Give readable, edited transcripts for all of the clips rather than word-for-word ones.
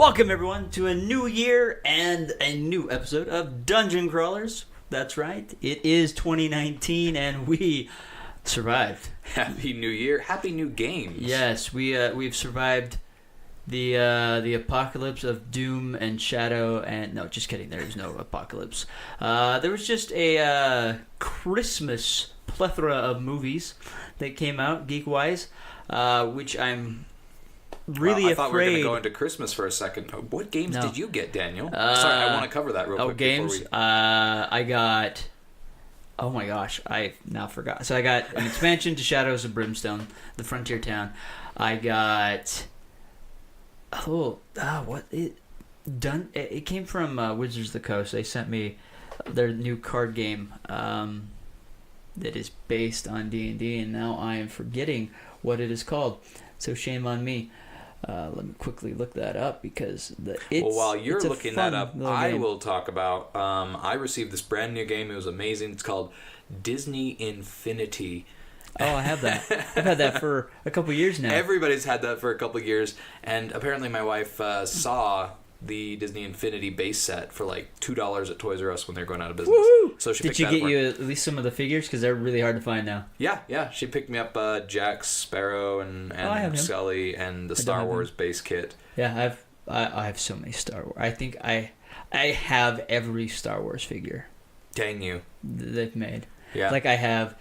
Welcome everyone to a new year and a new episode of Dungeon Crawlers. That's right, it is 2019 and we survived. Happy New Year, happy new games. Yes, we've survived the apocalypse of Doom and Shadow and no, just kidding. There was no apocalypse. There was just a Christmas plethora of movies that came out geek-wise, which I'm really afraid. I thought we were going to go into Christmas for a second. What games did you get, Daniel? Sorry, I want to cover that real quick. Games. I got. Oh my gosh, I now forgot. So I got an expansion to Shadows of Brimstone, the Frontier Town. I got. It came from Wizards of the Coast. They sent me their new card game that is based on D&D, and now I am forgetting what it is called. So shame on me. Let me quickly look that up because while you're looking that up, I will talk about. I received this brand new game. It was amazing. It's called Disney Infinity. Oh, I have that. I've had that for a couple years now. Everybody's had that for a couple years, and apparently my wife saw the Disney Infinity base set for like $2 at Toys R Us when they're going out of business. Woohoo! So did she get you at least some of the figures because they're really hard to find now? Yeah. She picked me up Jack Sparrow and Sully and the Star Wars base kit. Yeah, I have so many Star Wars. I think I have every Star Wars figure. Dang you! They've made. Yeah. Like I have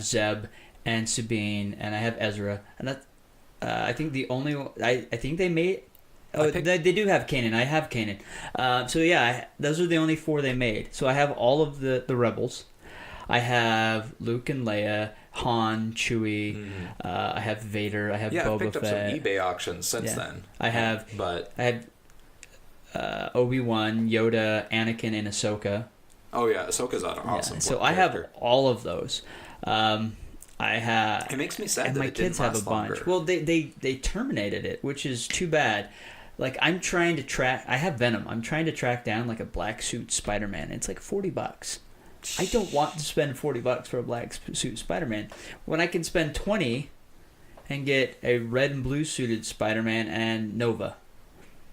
Zeb and Sabine and I have Ezra and that. I think the only I think they made. Oh, they do have Kanan. I have Kanan. So yeah, those are the only 4 they made. So I have all of the Rebels. I have Luke and Leia, Han, Chewie. Mm-hmm. I have Vader. I have Boba Fett. Yeah, I picked up some eBay auctions since then. I have Obi-Wan, Yoda, Anakin, and Ahsoka. Oh yeah, Ahsoka's an awesome. Yeah, so I have all of those. I have. It makes me sad that my kids have a bunch. Longer. Well, they terminated it, which is too bad. Like I'm trying to track. I have Venom. I'm trying to track down like a black suit Spider-Man. It's like $40. I don't want to spend $40 for a black suit Spider-Man when I can spend $20 and get a red and blue suited Spider-Man and Nova.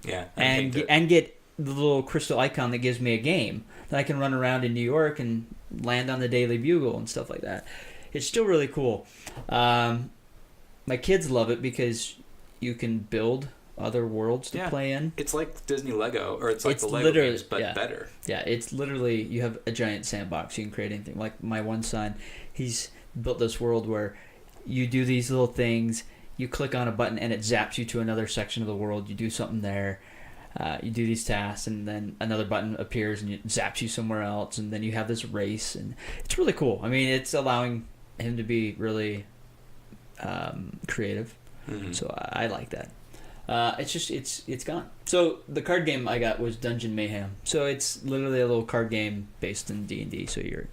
Yeah, and get the little crystal icon that gives me a game that I can run around in New York and land on the Daily Bugle and stuff like that. It's still really cool. My kids love it because you can build other worlds to play in. It's like Disney Lego, or it's like the Lego games, but better. Yeah, it's literally, you have a giant sandbox. You can create anything. Like my one son, he's built this world where you do these little things, you click on a button and it zaps you to another section of the world. You do something there, you do these tasks, and then another button appears and it zaps you somewhere else, and then you have this race, and it's really cool. I mean, it's allowing him to be really creative. Mm-hmm. So I like that. It's gone. So the card game I got was Dungeon Mayhem. So it's literally a little card game based in D&D. So you're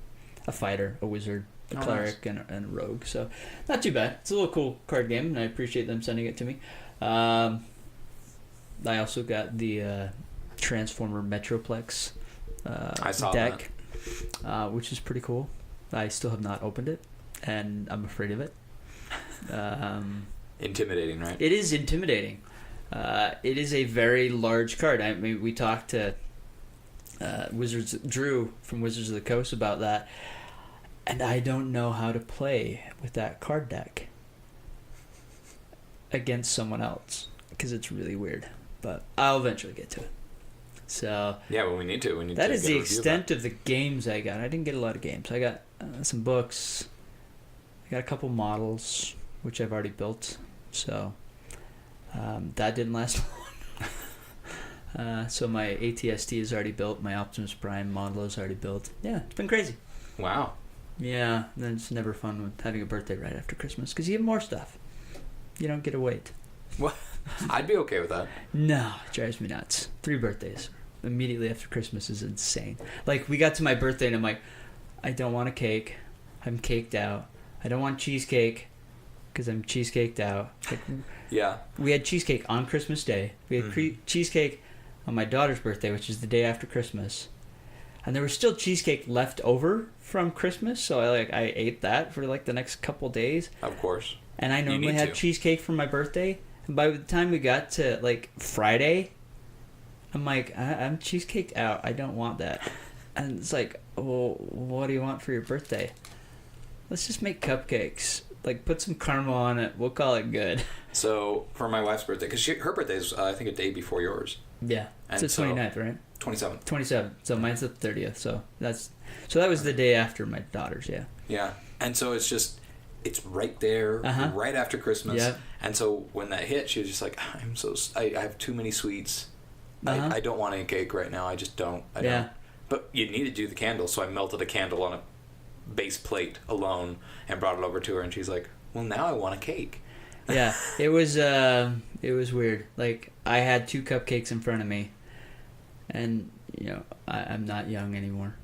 a fighter, a wizard, a cleric, and a rogue. So not too bad. It's a little cool card game, and I appreciate them sending it to me. I also got the Transformer Metroplex I saw deck, which is pretty cool. I still have not opened it, and I'm afraid of it. Intimidating, right? It is intimidating. It is a very large card. I mean, we talked to Drew from Wizards of the Coast about that, and I don't know how to play with that card deck against someone else because it's really weird. But I'll eventually get to it. So yeah, well, we need to. That is the extent of the games I got. I didn't get a lot of games. I got some books. I got a couple models, which I've already built. So that didn't last long. So my ATST is already built. My Optimus Prime model is already built. Yeah, it's been crazy. Wow. Yeah, then it's never fun with having a birthday right after Christmas because you have more stuff. You don't get to wait. What? I'd be okay with that. No, it drives me nuts. 3 birthdays immediately after Christmas is insane. Like, we got to my birthday and I'm like, I don't want a cake. I'm caked out. I don't want cheesecake because I'm cheesecaked out. Like, yeah. We had cheesecake on Christmas Day. We had cheesecake on my daughter's birthday, which is the day after Christmas. And there was still cheesecake left over from Christmas, so I ate that for like the next couple days. Of course. And I normally had cheesecake for my birthday. By the time we got to like Friday, I'm like, I'm cheesecaked out. I don't want that. And it's like, well, what do you want for your birthday? Let's just make cupcakes. Like, put some caramel on it. We'll call it good. So, for my wife's birthday, because her birthday is, I think, a day before yours. Yeah. It's the 29th, right? 27th. 27th. So, mine's the 30th. So, that was the day after my daughter's, yeah. Yeah. And so, it's right there, right after Christmas. Yeah. And so, when that hit, she was just like, I have too many sweets. I don't want any cake right now. I just don't. I don't. But you need to do the candles, so I melted a candle on a base plate alone and brought it over to her, and she's like, well, now I want a cake. Yeah, it was weird. Like, I had 2 cupcakes in front of me, and, I'm not young anymore.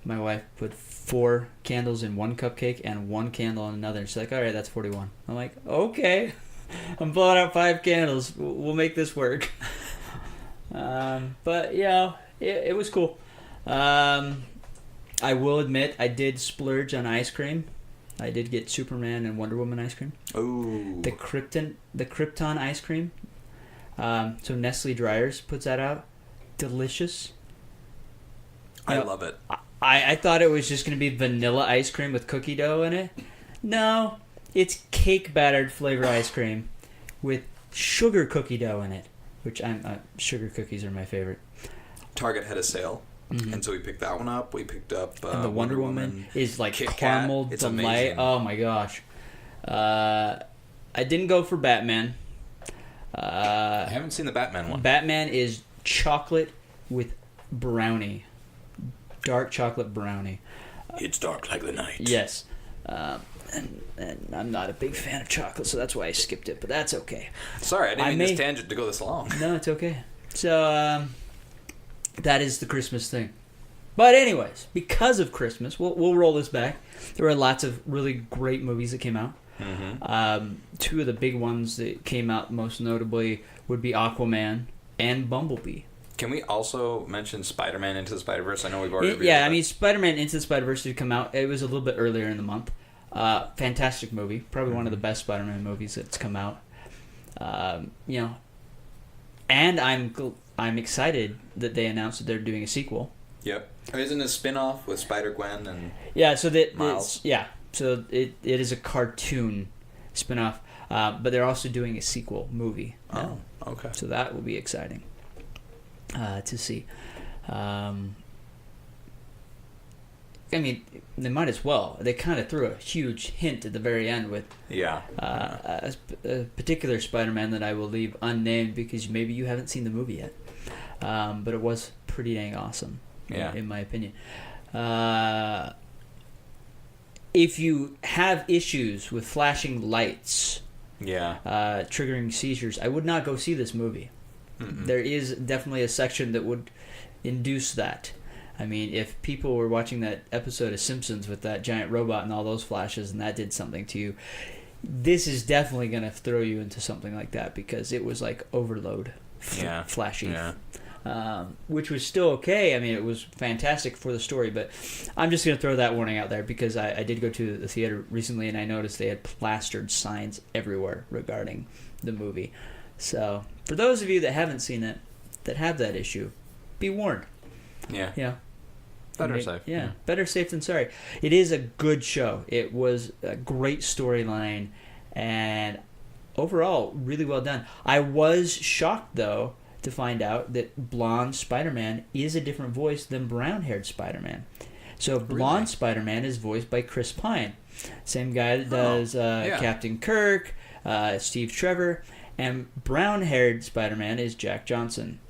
My wife put 4 candles in one cupcake and 1 candle in another. She's like, all right, that's 41. I'm like, okay. I'm blowing out 5 candles. We'll make this work. But, it was cool. I will admit, I did splurge on ice cream. I did get Superman and Wonder Woman ice cream. Ooh. The Krypton ice cream. So Nestle Dryers puts that out. Delicious. I love it. I thought it was just going to be vanilla ice cream with cookie dough in it. No, it's cake battered flavor ice cream with sugar cookie dough in it, which sugar cookies are my favorite. Target had a sale. Mm-hmm. And so we picked that one up. We picked up and the Wonder Woman is like Kit caramel Kat. It's delight. amazing. Oh my gosh! I didn't go for Batman. I haven't seen the Batman one. Batman is chocolate with brownie, dark chocolate brownie. It's dark like the night. Yes, and I'm not a big fan of chocolate, so that's why I skipped it. But that's okay. Sorry, I didn't mean this tangent to go this long. No, it's okay. So. That is the Christmas thing. But anyways, because of Christmas, we'll roll this back. There were lots of really great movies that came out. Mm-hmm. 2 of the big ones that came out most notably would be Aquaman and Bumblebee. Can we also mention Spider-Man Into the Spider-Verse? I know we've already I mean, Spider-Man Into the Spider-Verse did come out. It was a little bit earlier in the month. Fantastic movie. Probably one of the best Spider-Man movies that's come out. And I'm excited that they announced that they're doing a sequel. Yep. Isn't it a spin-off with Spider-Gwen and Miles? So it is a cartoon spin-off, but they're also doing a sequel movie now. Oh, okay. So that will be exciting to see. I mean, they might as well. They kind of threw a huge hint at the very end with a particular Spider-Man that I will leave unnamed because maybe you haven't seen the movie yet. But it was pretty dang awesome, in my opinion. If you have issues with flashing lights, triggering seizures, I would not go see this movie. Mm-mm. There is definitely a section that would induce that. I mean, if people were watching that episode of Simpsons with that giant robot and all those flashes and that did something to you, this is definitely going to throw you into something like that because it was like overload flashy. Yeah. Which was still okay. I mean, it was fantastic for the story, but I'm just going to throw that warning out there because I did go to the theater recently and I noticed they had plastered signs everywhere regarding the movie. So, for those of you that haven't seen it, that have that issue, be warned. Yeah. Better safe. Yeah, better safe than sorry. It is a good show. It was a great storyline, and overall, really well done. I was shocked, though, to find out that blonde Spider-Man is a different voice than brown-haired Spider-Man. So blonde Spider-Man is voiced by Chris Pine, same guy that does Captain Kirk, Steve Trevor, and brown-haired Spider-Man is Jack Johnson.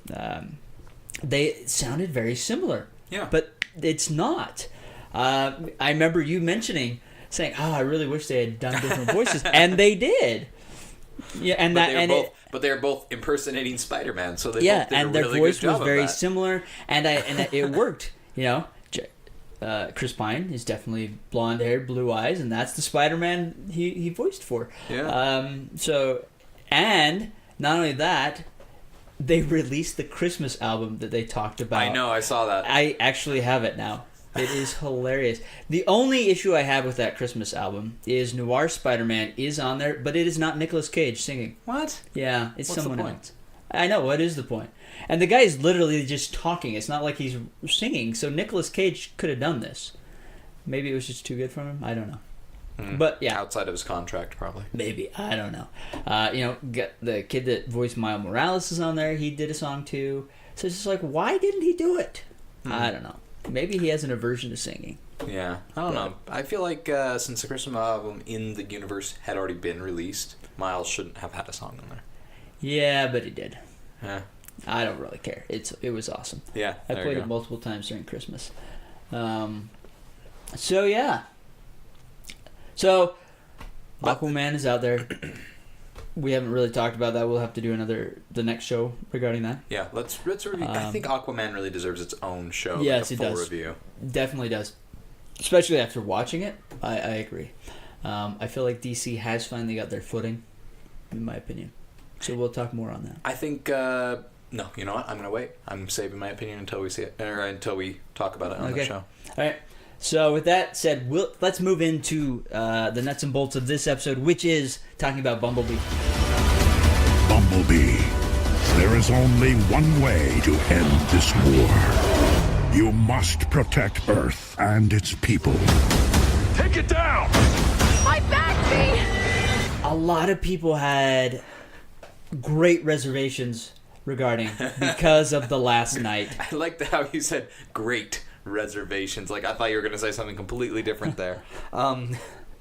They sounded very similar. Yeah. But it's not. I remember you saying, I really wish they had done different voices. And they did. Yeah, but they're both impersonating Spider-Man, so they both did a really good job of that. and their voice was very similar, and it worked, Chris Pine is definitely blonde-haired, blue eyes, and that's the Spider-Man he voiced for. Yeah. And not only that, they released the Christmas album that they talked about. I know, I saw that. I actually have it now. It is hilarious. The only issue I have with that Christmas album is Noir Spider-Man is on there, but it is not Nicolas Cage singing. What? Yeah, it's What's someone the point? else. I know, what is the point? And the guy is literally just talking. It's not like he's singing, so Nicolas Cage could have done this. Maybe it was just too good for him. I don't know. But yeah, outside of his contract, probably. Maybe, I don't know. The kid that voiced Miles Morales is on there. He did a song too. So it's just like, why didn't he do it? I don't know. Maybe he has an aversion to singing. Yeah, I don't know. I feel like since the Christmas album in the universe had already been released, Miles shouldn't have had a song on there. Yeah, but he did. Yeah. I don't really care. It was awesome. Yeah, I played it multiple times during Christmas. So yeah. So Aquaman is out there. We haven't really talked about that. We'll have to do the next show regarding that. Yeah, let's review. I think Aquaman really deserves its own show. Yes, like a full review. Definitely does. Especially after watching it. I agree. I feel like DC has finally got their footing, in my opinion. So we'll talk more on that. I think no, you know what? I'm gonna wait. I'm saving my opinion until we see it, or until we talk about it on the show. All right. So with that said, let's move into the nuts and bolts of this episode, which is talking about Bumblebee. Bumblebee. There is only one way to end this war. You must protect Earth and its people. Take it down! My back, me! A lot of people had great reservations regarding because of the last night. I liked how you said great reservations. Like, I thought you were going to say something completely different there.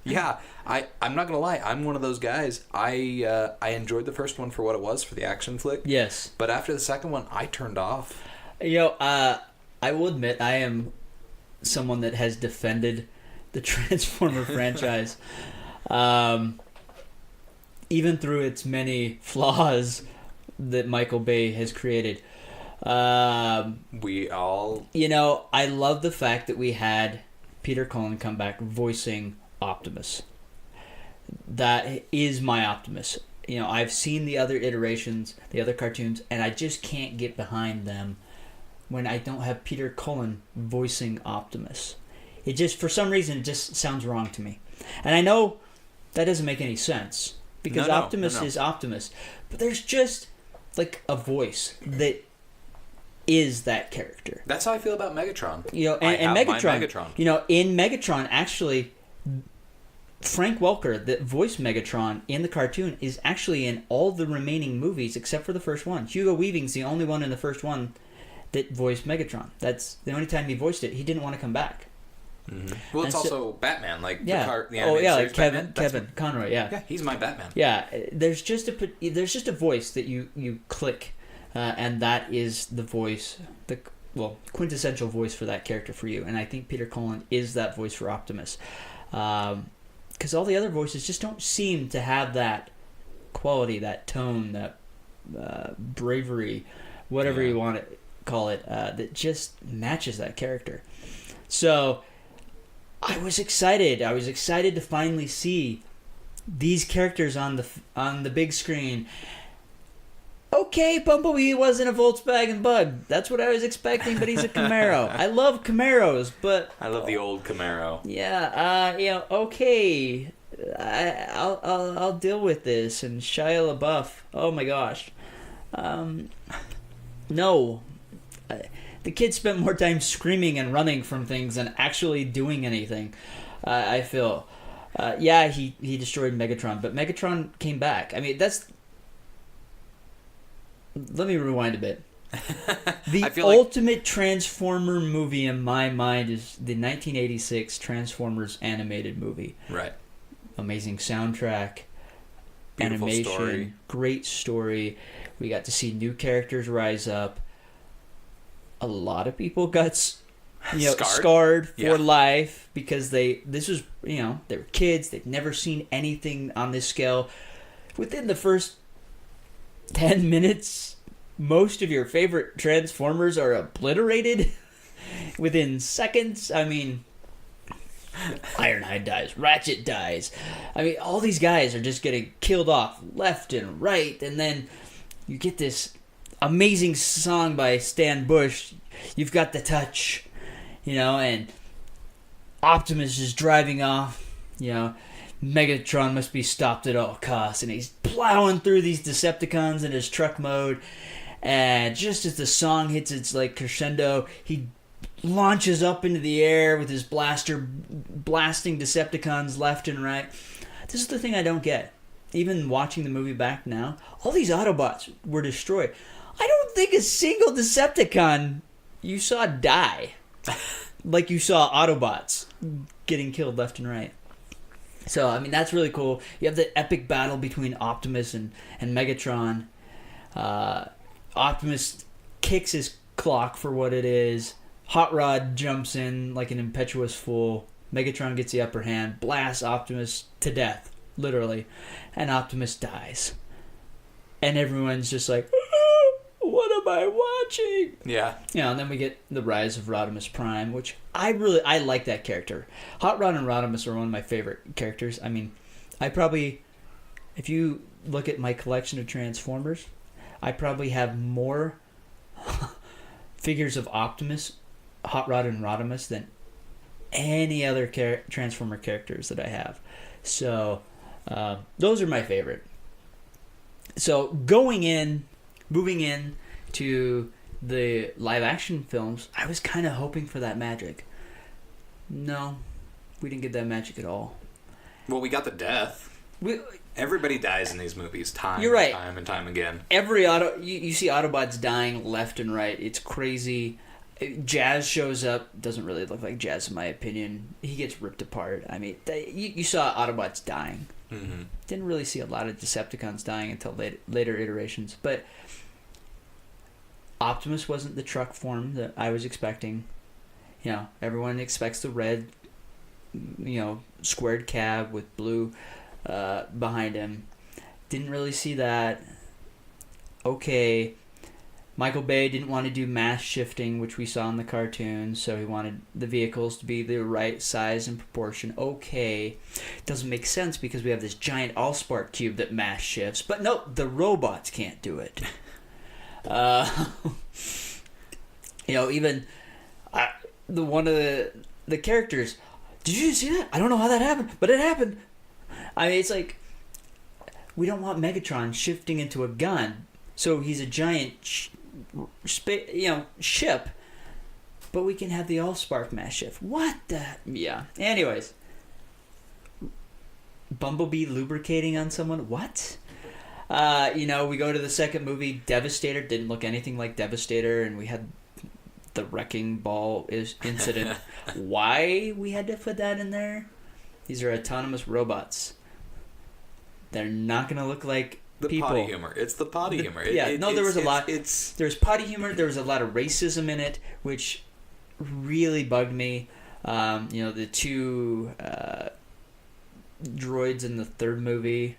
Yeah, I'm not going to lie. I'm one of those guys. I enjoyed the first one for what it was, for the action flick. Yes. But after the second one, I turned off. I will admit I am someone that has defended the Transformer franchise. Even through its many flaws that Michael Bay has created. We all... I love the fact that we had Peter Cullen come back voicing Optimus. That is my Optimus. I've seen the other iterations, the other cartoons, and I just can't get behind them when I don't have Peter Cullen voicing Optimus. It just, for some reason, it just sounds wrong to me. And I know that doesn't make any sense, because Optimus is Optimus. But there's just, like, a voice that is that character. That's how I feel about Megatron. And Megatron. Megatron. In Megatron, actually, Frank Welker, that voiced Megatron in the cartoon, is actually in all the remaining movies except for the first one. Hugo Weaving's the only one in the first one that voiced Megatron. That's the only time he voiced it. He didn't want to come back. Mm-hmm. Well, it's also Batman, like yeah. the animated series Kevin Conroy. Yeah, he's my Batman. Yeah, there's just a voice that you click, and that is the voice, the quintessential voice for that character for you. And I think Peter Cullen is that voice for Optimus, because all the other voices just don't seem to have that quality, that tone, that bravery, whatever you want to call it, that just matches that character. So I was excited. I was excited to finally see these characters on the big screen. Okay, Bumblebee wasn't a Volkswagen Bug. That's what I was expecting, but he's a Camaro. I love Camaros, but I love the old Camaro. Yeah, okay. I'll deal with this. And Shia LaBeouf. Oh my gosh. No. The kid spent more time screaming and running from things than actually doing anything, I feel. He destroyed Megatron, but Megatron came back. I mean, let me rewind a bit. The ultimate Transformer movie in my mind is the 1986 Transformers animated movie. Right. Amazing soundtrack, beautiful animation, story. Great story. We got to see new characters rise up. A lot of people got scarred for life because they were kids. They'd never seen anything on this scale. Within the first 10 minutes, most of your favorite Transformers are obliterated within seconds. I mean, Ironhide dies, Ratchet dies. I mean, all these guys are just getting killed off left and right, and then you get this amazing song by Stan Bush, You've Got the Touch, and Optimus is driving off. Megatron must be stopped at all costs, and he's plowing through these Decepticons in his truck mode. And just as the song hits its like crescendo, he launches up into the air with his blaster, blasting Decepticons left and right. This is the thing I don't get. Even watching the movie back now, all these Autobots were destroyed. I don't think a single Decepticon you saw die like you saw Autobots getting killed left and right. So, I mean, that's really cool. You have the epic battle between Optimus and Megatron. Optimus kicks his clock for what it is. Hot Rod jumps in like an impetuous fool. Megatron gets the upper hand, blasts Optimus to death, literally. And Optimus dies. And everyone's just like, what am I watching? Yeah. And then we get the rise of Rodimus Prime, which I like that character. Hot Rod and Rodimus are one of my favorite characters. I mean, if you look at my collection of Transformers, I probably have more figures of Optimus, Hot Rod, and Rodimus than any other Transformer characters that I have. So, those are my favorite. So, moving in to the live action films, I was kind of hoping for that magic. No, we didn't get that magic at all. Well, we got the death. Everybody dies in these movies, time and time again. You see Autobots dying left and right. It's crazy. Jazz shows up. Doesn't really look like Jazz in my opinion. He gets ripped apart. I mean, you saw Autobots dying. Mm-hmm. Didn't really see a lot of Decepticons dying until later iterations. But Optimus wasn't the truck form that I was expecting. Everyone expects the red, squared cab with blue behind him. Didn't really see that. Okay. Michael Bay didn't want to do mass shifting, which we saw in the cartoon, so he wanted the vehicles to be the right size and proportion. Okay. Doesn't make sense because we have this giant Allspark cube that mass shifts, but no, the robots can't do it. Even one of the characters, did you see that? I don't know how that happened, but it happened. I mean, it's like, we don't want Megatron shifting into a gun, so he's a giant ship, but we can have the Allspark mass shift. What the? Yeah. Anyways, Bumblebee lubricating on someone? What? We go to the second movie, Devastator. Didn't look anything like Devastator, and we had the wrecking ball incident. Why we had to put that in there? These are autonomous robots. They're not going to look like the people. Potty humor. It's the potty humor. There was a lot. There's potty humor. There was a lot of racism in it, which really bugged me. The two droids in the third movie.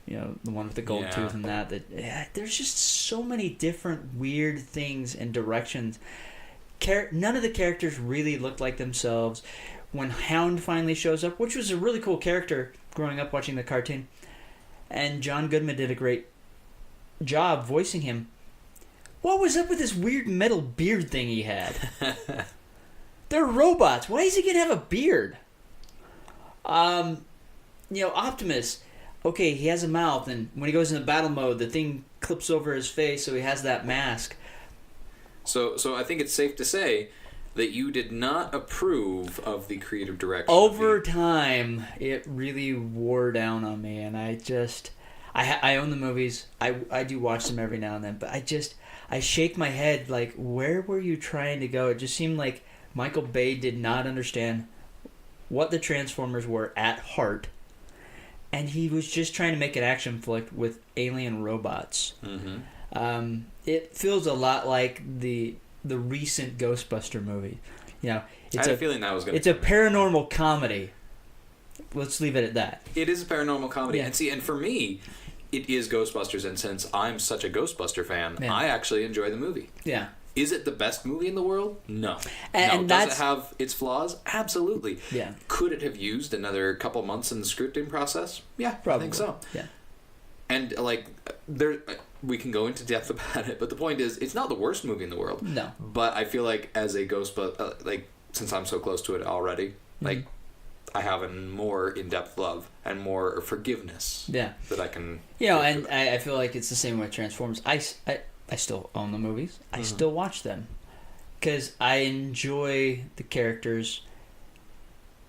The one with the gold tooth and that there's just so many different weird things and directions. None of the characters really looked like themselves. When Hound finally shows up, which was a really cool character growing up watching the cartoon, and John Goodman did a great job voicing him. What was up with this weird metal beard thing he had? They're robots. Why is he gonna have a beard? Optimus. Okay, he has a mouth, and when he goes into battle mode, the thing clips over his face, so he has that mask. So I think it's safe to say that you did not approve of the creative direction. Over time, it really wore down on me, and I own the movies. I do watch them every now and then, but I shake my head like, where were you trying to go? It just seemed like Michael Bay did not understand what the Transformers were at heart. And he was just trying to make an action flick with alien robots. Mm-hmm. It feels a lot like the recent Ghostbuster movie. I had a feeling that was going to. It's a paranormal comedy. Let's leave it at that. It is a paranormal comedy, and for me, it is Ghostbusters. And since I'm such a Ghostbuster fan, I actually enjoy the movie. Yeah. Is it the best movie in the world? No. And does it have its flaws? Absolutely. Yeah. Could it have used another couple months in the scripting process? Yeah, probably. I think so. Yeah. And we can go into depth about it, but the point is, it's not the worst movie in the world. No. But I feel like as a Ghostbuster, since I'm so close to it already, Like, I have a more in-depth love and more forgiveness. Yeah. That I can... and I feel like it's the same with Transformers. I still own the movies. I still watch them. Because I enjoy the characters,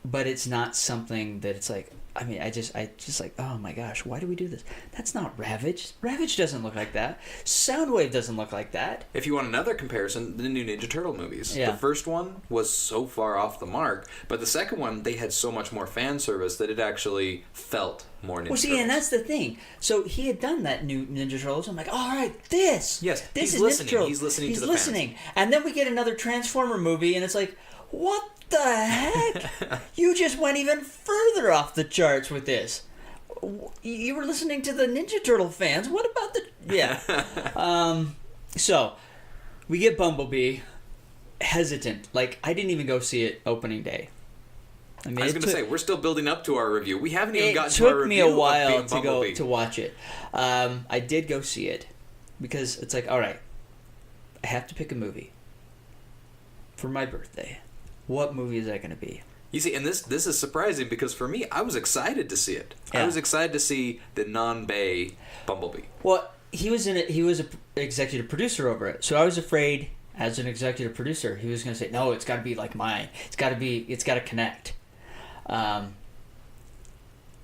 but it's not something that it's like... I mean, I just like, oh my gosh, why do we do this? That's not Ravage. Ravage doesn't look like that. Soundwave doesn't look like that. If you want another comparison, the new Ninja Turtle movies. Yeah. The first one was so far off the mark, but the second one, they had so much more fan service that it actually felt more Ninja Turtles. And that's the thing. So he had done that new Ninja Turtles. I'm like, all right, this. Yes, this he's is listening. Ninja Turtles. He's listening to the listening. fans. And then we get another Transformer movie, and it's like, what the heck? You just went even further off the charts with this. You were listening to the Ninja Turtle fans. What about the... Yeah. So, we get Bumblebee. Hesitant. Like, I didn't even go see it opening day. I mean, I was going to say, we're still building up to our review. We haven't even gotten to our review. It took me a while to go to watch it. I did go see it because it's like, all right, I have to pick a movie for my birthday. What movie is that going to be? You see, and this is surprising because for me, I was excited to see it. Yeah. I was excited to see the non-Bay Bumblebee. Well, he was in it. He was an executive producer over it, so I was afraid, as an executive producer, he was going to say, "No, it's got to be like mine. It's got to connect."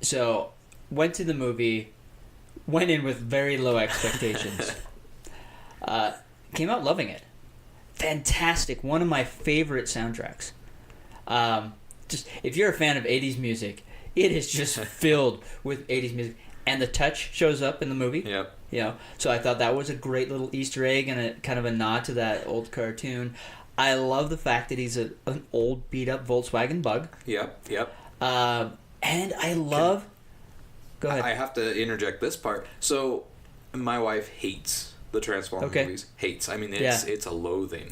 So went to the movie, went in with very low expectations. Came out loving it. Fantastic. One of my favorite soundtracks. Just if you're a fan of 80s music, it is just filled with 80s music. And the touch shows up in the movie. Yep. You know, so I thought that was a great little Easter egg and a kind of a nod to that old cartoon. I love the fact that he's an old beat up Volkswagen Bug. Yep. And I love... Go ahead. I have to interject this part. So, my wife hates the Transformers movies. Hates. I mean, it's a loathing.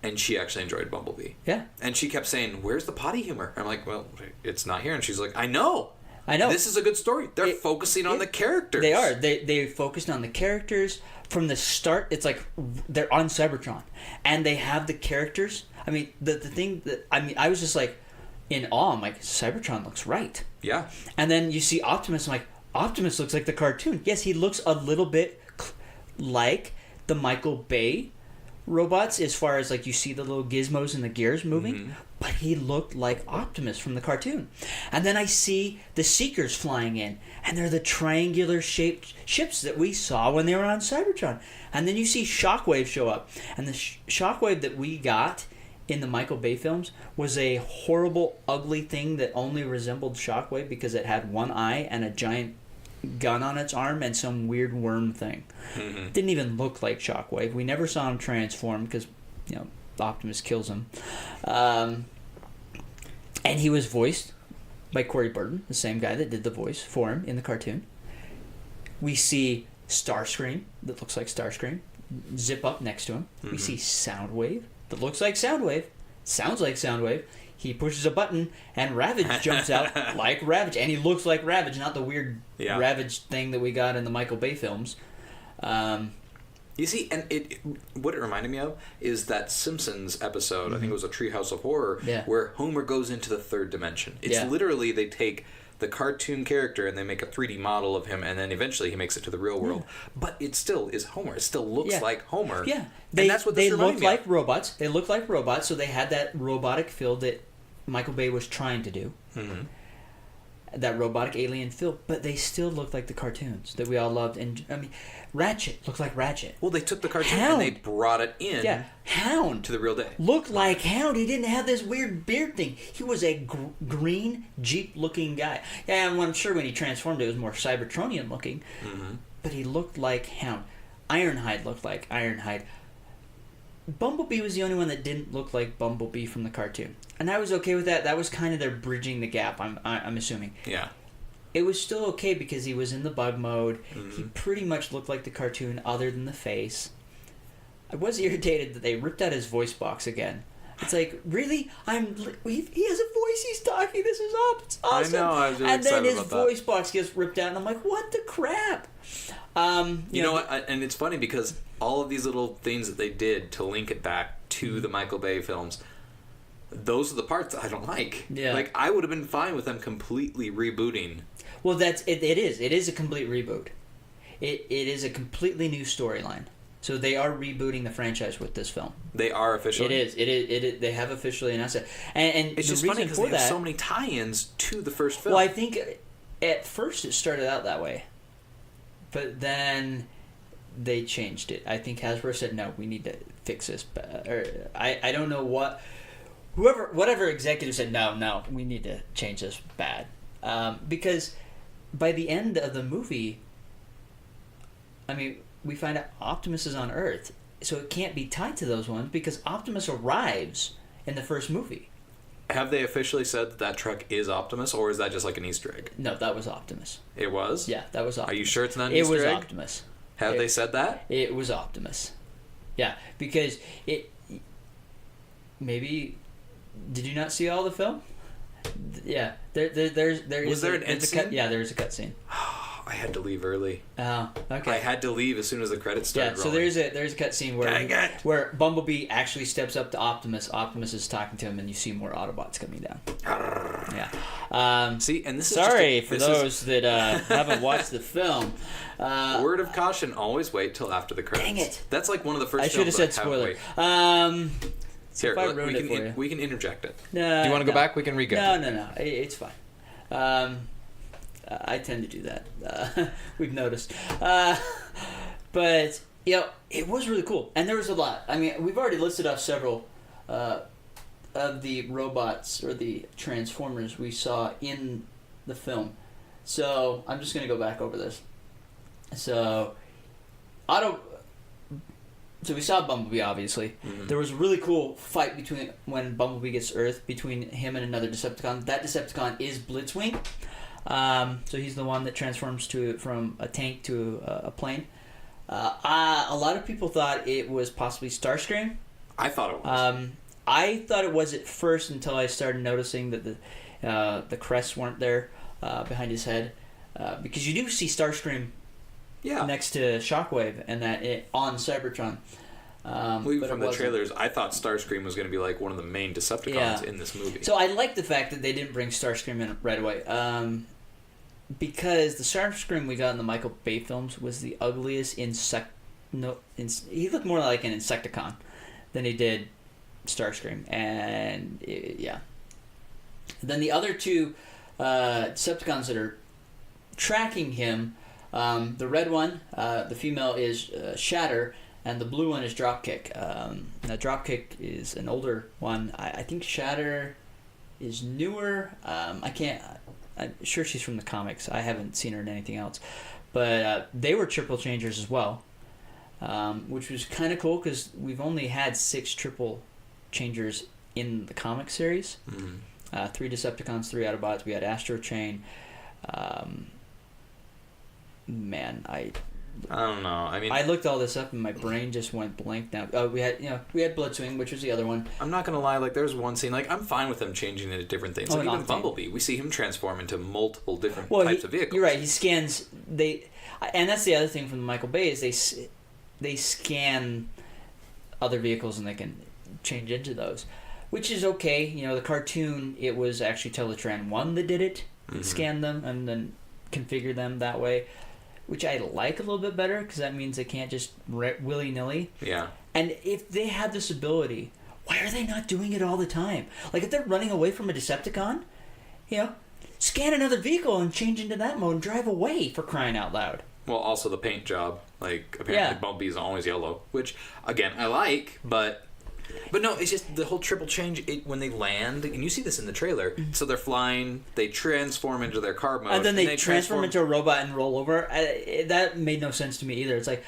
And she actually enjoyed Bumblebee. Yeah. And she kept saying, "Where's the potty humor?" I'm like, "Well, it's not here." And she's like, I know. This is a good story. They're focusing on the characters. They are. They focused on the characters from the start. It's like they're on Cybertron, and they have the characters. I mean, the thing that I was just like in awe. I'm like, Cybertron looks right. Yeah. And then you see Optimus. I'm like, Optimus looks like the cartoon. Yes, he looks a little bit like the Michael Bay robots as far as like you see the little gizmos and the gears moving, but he looked like Optimus from the cartoon. And then I see the Seekers flying in, and they're the triangular shaped ships that we saw when they were on Cybertron. And then you see Shockwave show up, and the Shockwave that we got in the Michael Bay films was a horrible, ugly thing that only resembled Shockwave because it had one eye and a giant gun on its arm and some weird worm thing. Didn't even look like Shockwave. We never saw him transform because, you know, Optimus kills him. And he was voiced by Corey Burton, the same guy that did the voice for him in the cartoon. We see Starscream that looks like Starscream zip up next to him. We see Soundwave that looks like Soundwave, sounds like Soundwave. He pushes a button, and Ravage jumps out like Ravage, and he looks like Ravage, not the weird Ravage thing that we got in the Michael Bay films. You see, and what it reminded me of is that Simpsons episode, I think it was a Treehouse of Horror, where Homer goes into the third dimension. It's literally, they take the cartoon character and they make a 3D model of him, and then eventually he makes it to the real world. But it still is Homer. It still looks like Homer. Yeah. And that's what this look like of. robots. They look like robots, so they had that robotic feel that Michael Bay was trying to do. That robotic alien feel, but they still look like the cartoons that we all loved. And I mean, Ratchet looked like Ratchet. Well, they took the cartoon and they brought it in. Yeah, Hound to the real day. Looked like Hound. He didn't have this weird beard thing. He was a green Jeep-looking guy. Yeah, I'm sure when he transformed, it was more Cybertronian looking. But he looked like Hound. Ironhide looked like Ironhide. Bumblebee was the only one that didn't look like Bumblebee from the cartoon, and I was okay with that. That was kind of their bridging the gap. I'm assuming. Yeah. It was still okay because he was in the bug mode. He pretty much looked like the cartoon, other than the face. I was irritated that they ripped out his voice box again. It's like, really? He has a voice. He's talking. This is up. It's awesome. I know. I was really and then excited his about voice box gets ripped out, and I'm like, what the crap? You know what? And it's funny because all of these little things that they did to link it back to the Michael Bay films, those are the parts I don't like. Yeah. Like, I would have been fine with them completely rebooting. Well, it is a complete reboot. It is a completely new storyline. So they are rebooting the franchise with this film. They are officially? It is. They have officially announced it. And it's the just funny because they have so many tie-ins to the first film. Well, I think at first it started out that way. But then they changed it. I think Hasbro said, no, we need to fix this. Or I don't know what... Whatever executive said, no, we need to change this bad. Because by the end of the movie, I mean... we find out Optimus is on Earth, so it can't be tied to those ones because Optimus arrives in the first movie. Have they officially said that truck is Optimus, or is that just like an Easter egg? No, that was Optimus. It was? Yeah, that was Optimus. Are you sure it's not an Easter egg? It was Optimus. Have they said that? It was Optimus. Yeah, because it... Maybe... Did you not see all the film? Yeah, there was there an end scene? Yeah, there's a cutscene. I had to leave early. Oh, okay. I had to leave as soon as the credits started rolling. So there's a cutscene where Bumblebee actually steps up to Optimus. Optimus is talking to him, and you see more Autobots coming down. Yeah. See, and this is sorry for those that haven't watched the film. Word of caution: always wait till after the credits. Dang it! That's like one of the first. I should have said spoiler. Here, if I ruined it for you. We can interject it. No, do you want to go back? We can re-go. No. It's fine. I tend to do that. We've noticed. But, it was really cool. And there was a lot. I mean, we've already listed off several of the robots or the Transformers we saw in the film. So, I'm just going to go back over this. So we saw Bumblebee, obviously. Mm-hmm. There was a really cool fight when Bumblebee gets Earth between him and another Decepticon. That Decepticon is Blitzwing. So he's the one that transforms from a tank to a plane. A lot of people thought it was possibly Starscream. I thought it was. I thought it was at first until I started noticing that the crests weren't there behind his head. Because you do see Starscream next to Shockwave and on Cybertron. Even from the trailers, I thought Starscream was going to be like one of the main Decepticons in this movie. So I like the fact that they didn't bring Starscream in right away. Because the Starscream we got in the Michael Bay films was the ugliest he looked more like an Insecticon than he did Starscream. And, Then the other two Decepticons that are tracking him, the red one, the female is Shatter, and the blue one is Dropkick. Now Dropkick is an older one. I think Shatter is newer. I'm sure she's from the comics. I haven't seen her in anything else. But they were triple changers as well, which was kind of cool because we've only had 6 triple changers in the comic series. Mm-hmm. 3 Decepticons, 3 Autobots. We had Astro Chain. I don't know. I mean, I looked all this up and my brain just went blank now. We had Blitzwing, which was the other one. I'm not gonna lie. Like, there's one scene. Like, I'm fine with them changing into different things. Like, even Bumblebee, we see him transform into multiple different types of vehicles. You're right. He scans. And that's the other thing from Michael Bay is they scan other vehicles and they can change into those, which is okay. The cartoon, it was actually Teletran 1 that did it, scan them and then configure them that way. Which I like a little bit better because that means they can't just willy-nilly. Yeah. And if they have this ability, why are they not doing it all the time? Like if they're running away from a Decepticon, scan another vehicle and change into that mode and drive away, for crying out loud. Well, also the paint job. Like, apparently Bumblebee is always yellow, which, again, I like, but no, it's just the whole triple change when they land, and you see this in the trailer. Mm-hmm. So they're flying, they transform into their car mode, and then they transform into a robot and roll over. That made no sense to me either. It's like,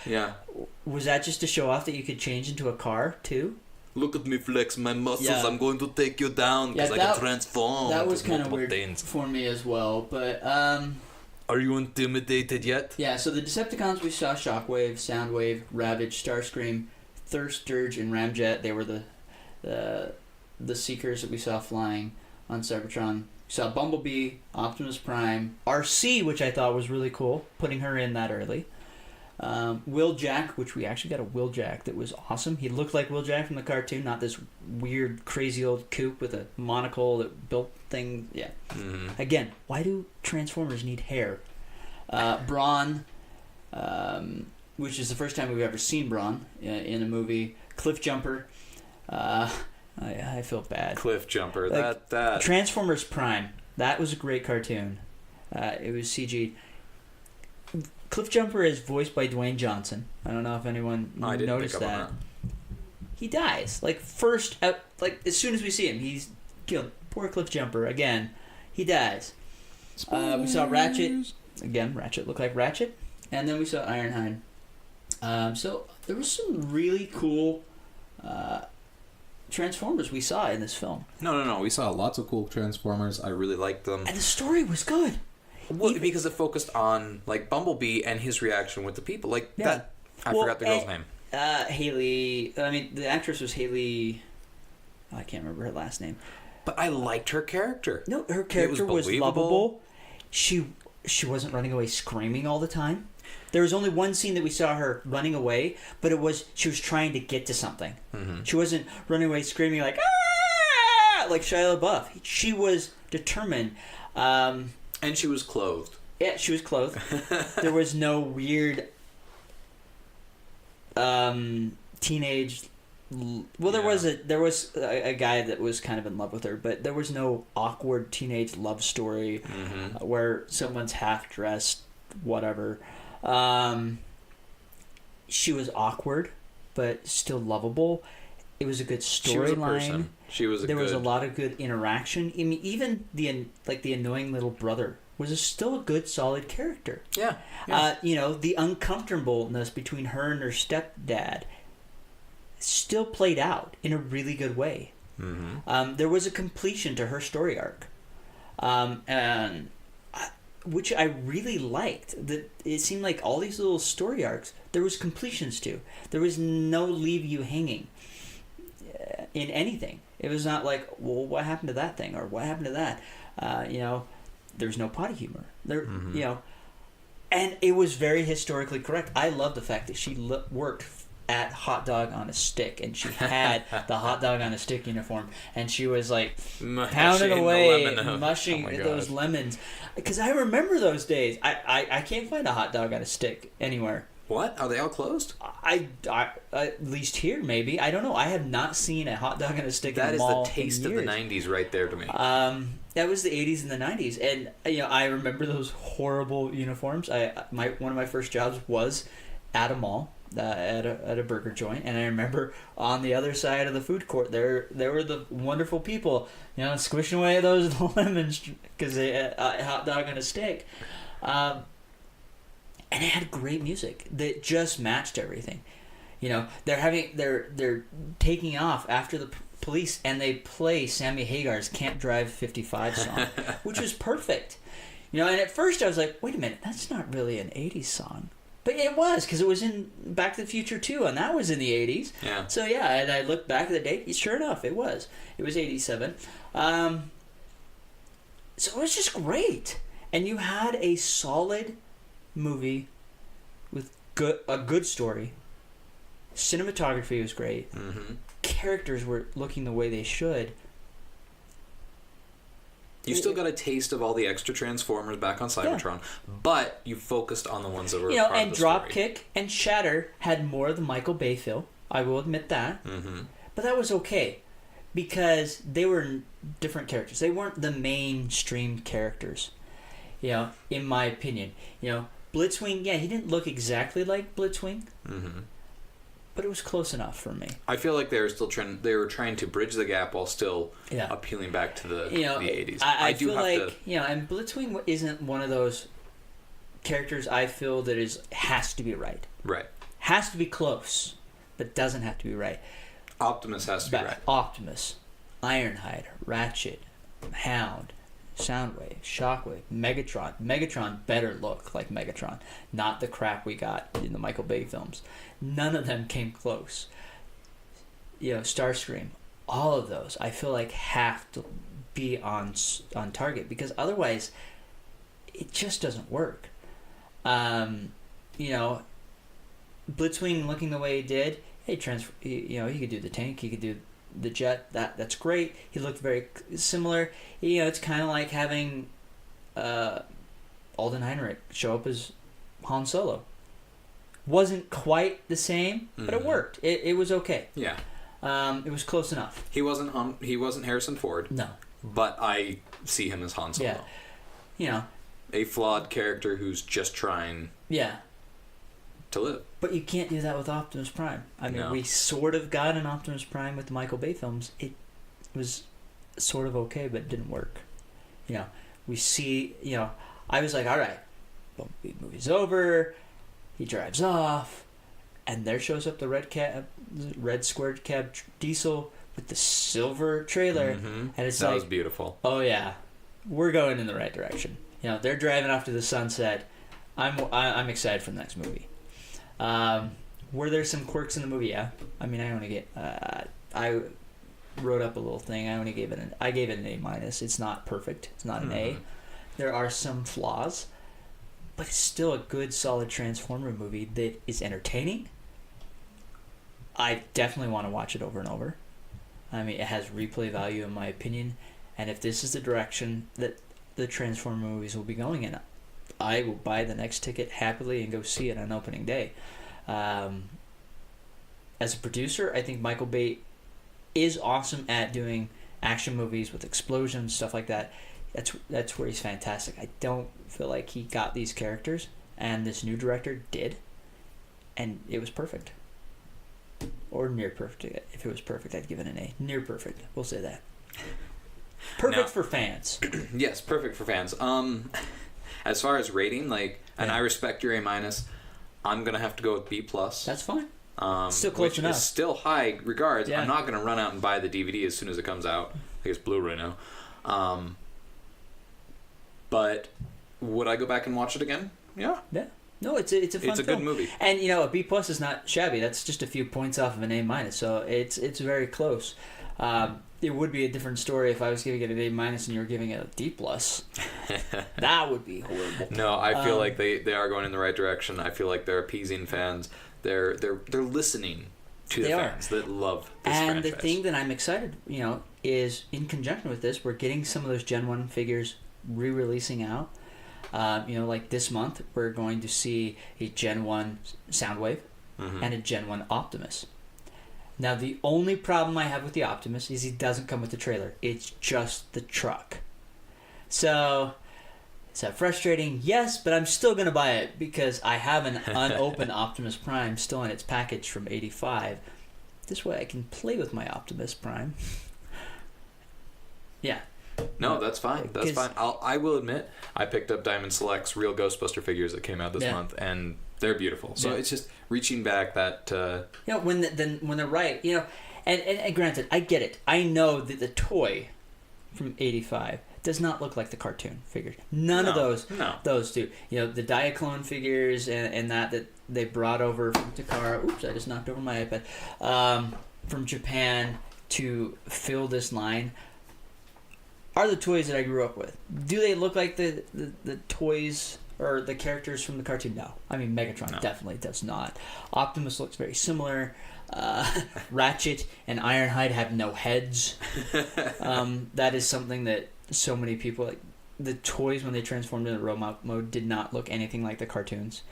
was that just to show off that you could change into a car too? Look at me flex my muscles. Yeah. I'm going to take you down because I can transform. That was kind of weird for me as well. But are you intimidated yet? Yeah. So the Decepticons we saw: Shockwave, Soundwave, Ravage, Starscream, Thirst, Dirge, and Ramjet. They were the Seekers that we saw flying on Cybertron. We saw Bumblebee, Optimus Prime, RC, which I thought was really cool, putting her in that early. Wheeljack, which we actually got a Wheeljack that was awesome. He looked like Wheeljack from the cartoon, not this weird, crazy old coop with a monocle that built things. Yeah. Mm-hmm. Again, why do Transformers need hair? Brawn, which is the first time we've ever seen Brawn in a movie. Cliff Jumper. I feel bad. Cliff Jumper. Like, that. Transformers Prime. That was a great cartoon. It was CG. Cliff Jumper is voiced by Dwayne Johnson. I don't know if anyone noticed that. He dies. Like, as soon as we see him, he's killed. Poor Cliff Jumper. Again, he dies. We saw Ratchet. Again, Ratchet looked like Ratchet. And then we saw Ironhide. So there was some really cool Transformers we saw in this film. No. We saw lots of cool Transformers. I really liked them. And the story was good. Well, because it focused on like Bumblebee and his reaction with the people. Like that. I forgot the girl's name. Haley. I mean, the actress was Haley. I can't remember her last name. But I liked her character. No, her character was lovable. She wasn't running away screaming all the time. There was only one scene that we saw her running away, but she was trying to get to something. Mm-hmm. She wasn't running away screaming like "Ah!" like Shia LaBeouf. She was determined. And she was clothed. Yeah, she was clothed. There was no weird teenage. Well, there was a guy that was kind of in love with her, but there was no awkward teenage love story where someone's half dressed, whatever. She was awkward, but still lovable. It was a good storyline. There was a lot of good interaction. I mean, even the annoying little brother was still a good, solid character. Yeah. The uncomfortableness between her and her stepdad still played out in a really good way. Mm-hmm. There was a completion to her story arc, which I really liked. That it seemed like all these little story arcs, there was completions to. There was no leave you hanging in anything. It was not like, well, what happened to that thing, or what happened to that? There's no potty humor. And it was very historically correct. I love the fact that she worked at Hot Dog on a Stick, and she had the Hot Dog on a Stick uniform, and she was like pounding away, mushing those lemons. Because I remember those days. I can't find a Hot Dog on a Stick anywhere. What? Are they all closed? I at least here, maybe. I don't know. I have not seen a Hot Dog on a Stick in a mall. That is the taste of the 90s right there to me. That was the 80s and the 90s. And, I remember those horrible uniforms. One of my first jobs was at a mall, at a burger joint. And I remember on the other side of the food court, there were the wonderful people, squishing away those lemons because they had a hot dog on a stick. And it had great music that just matched everything. They're taking off after the police, and they play Sammy Hagar's "Can't Drive 55" song, which was perfect. And at first I was like, wait a minute, that's not really an 80s song. But it was, because it was in Back to the Future 2, and that was in the 80s. Yeah. So yeah, and I looked back at the date, sure enough, it was. It was 87. So it was just great. And you had a solid movie with a good story. Cinematography was great. Mm-hmm. Characters were looking the way they should. You still got a taste of all the extra Transformers back on Cybertron, but you focused on the ones that were part and of the story. Dropkick and Shatter had more of the Michael Bay feel. I will admit that. Mm-hmm. But that was okay because they were different characters. They weren't the mainstream characters. In my opinion. Blitzwing, he didn't look exactly like Blitzwing. Mm-hmm. But it was close enough for me. I feel like they were trying to bridge the gap while still appealing back to the 80s. I feel like and Blitzwing isn't one of those characters I feel that has to be right. Right. Has to be close, but doesn't have to be right. Optimus has to be right. Optimus, Ironhide, Ratchet, Hound, Soundwave, Shockwave, Megatron. Megatron better look like Megatron, not the crap we got in the Michael Bay films. None of them came close. Starscream, all of those I feel like have to be on target, because otherwise it just doesn't work. Blitzwing looking the way he did, he could do the tank, he could do the jet. That's great. He looked very similar. It's kind of like having Alden Ehrenreich show up as Han Solo. Wasn't quite the same, but it worked. It was okay. Yeah. It was close enough. He wasn't Harrison Ford. No. But I see him as Han Solo. Yeah. A flawed character who's just trying to live. But you can't do that with Optimus Prime. I mean, we sort of got an Optimus Prime with the Michael Bay films. It was sort of okay, but it didn't work. We see, I was like, all right, Bumblebee movie's over. He drives off, and there shows up the red squared cab diesel with the silver trailer, and it's that was beautiful. Oh yeah, we're going in the right direction. They're driving off to the sunset. I'm excited for the next movie. Were there some quirks in the movie? Yeah. I mean, I wrote up a little thing. I gave it an A-. It's not perfect. It's not an A. There are some flaws, but it's still a good, solid Transformer movie that is entertaining. I definitely want to watch it over and over. I mean, it has replay value in my opinion, and if this is the direction that the Transformer movies will be going in, I will buy the next ticket happily and go see it on opening day. As a producer, I think Michael Bay is awesome at doing action movies with explosions, stuff like that. That's where he's fantastic. I don't feel like he got these characters, and this new director did, and it was perfect. Or near perfect. If it was perfect, I'd give it an A. Near perfect. We'll say that. Perfect for fans. Yes, perfect for fans. As far as rating, and I respect your A-, I'm gonna have to go with B+. That's fine. Still close which enough. Is still high regards. Yeah. I'm not gonna run out and buy the DVD as soon as it comes out. I think it's Blu-ray now. But would I go back and watch it again? Yeah. Yeah. No, it's a fun film. It's a good movie. And a B+ is not shabby. That's just a few points off of an A-, so it's very close. It would be a different story if I was giving it an A- and you were giving it a D+. That would be horrible. No, I feel like they are going in the right direction. I feel like they're appeasing fans. They're listening to the fans that love this franchise. And the thing that I'm excited, is in conjunction with this, we're getting some of those Gen 1 figures re-releasing out. Like this month, we're going to see a Gen 1 Soundwave and a Gen 1 Optimus. Now, the only problem I have with the Optimus is he doesn't come with the trailer. It's just the truck. So, is that frustrating? Yes, but I'm still going to buy it because I have an unopened Optimus Prime still in its package from '85. This way I can play with my Optimus Prime. Yeah. No, that's fine. That's fine. I will admit, I picked up Diamond Select's real Ghostbuster figures that came out this month, and they're beautiful. So it's just reaching back that. When they're right, and granted, I get it. I know that the toy from '85 does not look like the cartoon figures. None of those do. The Diaclone figures and that they brought over from Takara. Oops, I just knocked over my iPad. From Japan to fill this line. Are the toys that I grew up with. Do they look like the toys or the characters from the cartoon? No. I mean, Megatron definitely does not. Optimus looks very similar. Ratchet and Ironhide have no heads. That is something that so many people, the toys when they transformed into robot mode did not look anything like the cartoons.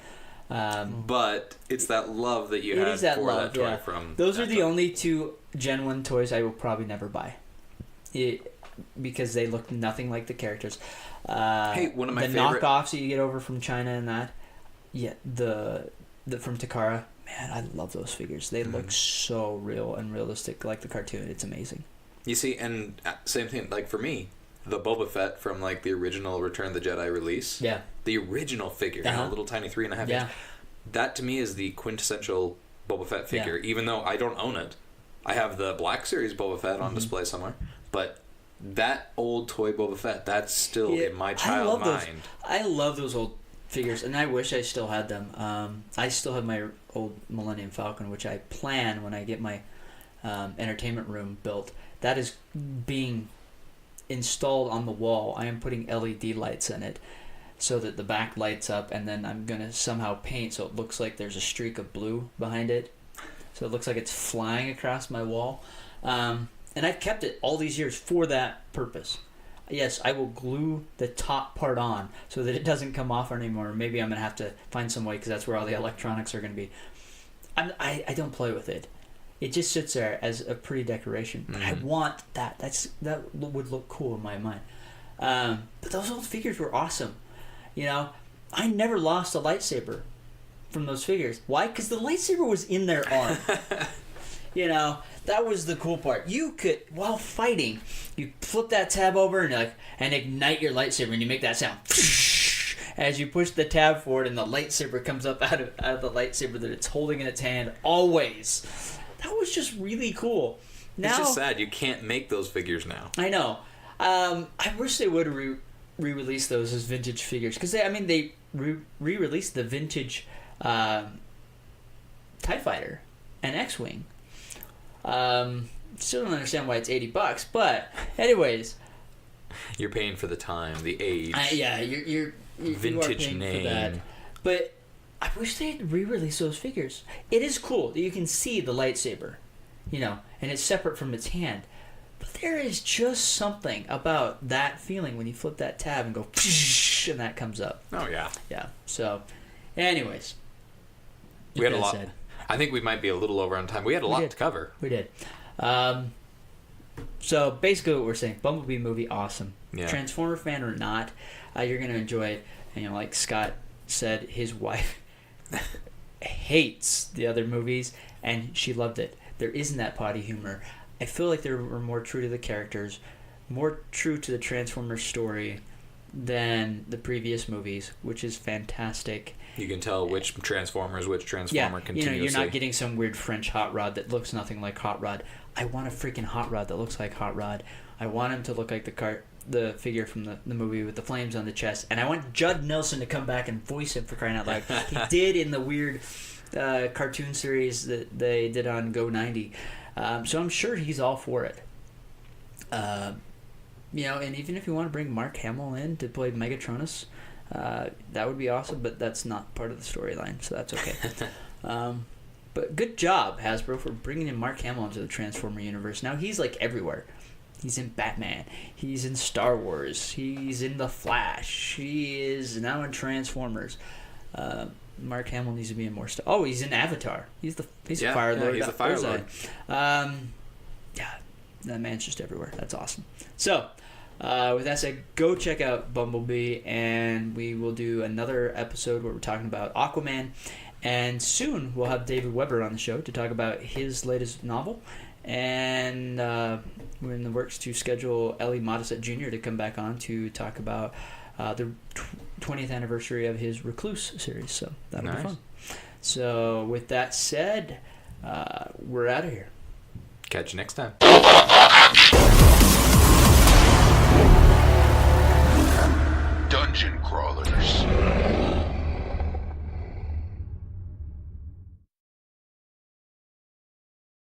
But it's that love that you had for that toy from... Those are the only two Gen 1 toys I will probably never buy. Because they look nothing like the characters. Hey, one of my favorite knockoffs that you get over from China and that, the from Takara, man, I love those figures. They look so real and realistic, like the cartoon. It's amazing. You see, and same thing. Like for me, the Boba Fett from the original Return of the Jedi release. Yeah. The original figure, a little tiny 3.5 inch. That to me is the quintessential Boba Fett figure. Even though I don't own it, I have the Black Series Boba Fett on display somewhere, but. That old toy Boba Fett, that's still in my child mind. I love those old figures, and I wish I still had them. I still have my old Millennium Falcon, which I plan when I get my entertainment room built. That is being installed on the wall. I am putting LED lights in it. so that the back lights up, and then I'm going to somehow paint so it looks like there's a streak of blue behind it. So it looks like it's flying across my wall. And I've kept it all these years for that purpose. Yes, I will glue the top part on so that it doesn't come off anymore. Maybe I'm going to have to find some way because that's where all the electronics are going to be. I don't play with it. It just sits there as a pretty decoration. But I want that. That would look cool in my mind. But those old figures were awesome. You know, I never lost a lightsaber from those figures. Why? Because the lightsaber was in their arm. You know, that was the cool part. You could, while fighting, you flip that tab over and ignite your lightsaber, and you make that sound as you push the tab forward, and the lightsaber comes up out of the lightsaber that it's holding in its hand. Always, that was just really cool. Now, it's just sad you can't make those figures now. I know. I wish they would re-release those as vintage figures because they re-released the vintage TIE Fighter and X-Wing. Still don't understand why it's $80, but anyways, you're paying for the time, the age. You vintage are paying name. for that. But I wish they'd re-release those figures. It is cool that you can see the lightsaber, you know, and it's separate from its hand. But there is just something about that feeling when you flip that tab and go, and that comes up. Oh yeah. Yeah. So, anyways, we had a lot. I think we might be a little over on time. We had a lot to cover. We did. So basically what we're saying, Bumblebee movie, awesome. Yeah. Transformer fan or not, you're going to enjoy it. And, you know, like Scott said, his wife hates the other movies, and she loved it. There isn't that potty humor. I feel like they were more true to the characters, more true to the Transformers story than the previous movies, which is fantastic. You can tell which Transformer continuously. You know, you're not getting some weird French Hot Rod that looks nothing like Hot Rod. I want a freaking Hot Rod that looks like Hot Rod. I want him to look like the figure from the movie with the flames on the chest. And I want Judd Nelson to come back and voice him, for crying out loud. He did in the weird cartoon series that they did on Go 90. So I'm sure he's all for it. You know, and even if you want to bring Mark Hamill in to play Megatronus, that would be awesome, but that's not part of the storyline, so that's okay. But good job, Hasbro, for bringing in Mark Hamill into the Transformer universe. Now he's like everywhere. He's in Batman. He's in Star Wars. He's in The Flash. He is now in Transformers. Mark Hamill needs to be in more stuff. Oh, he's in Avatar. He's a Fire Lord. He's a Fire Lord. Yeah, that man's just everywhere. That's awesome. So, with that said, go check out Bumblebee, and we will do another episode where we're talking about Aquaman, and soon we'll have David Weber on the show to talk about his latest novel, and we're in the works to schedule Ellie Modisette Jr. to come back on to talk about the 20th anniversary of his Recluse series, so that'll be fun. So with that said, we're out of here. Catch you next time.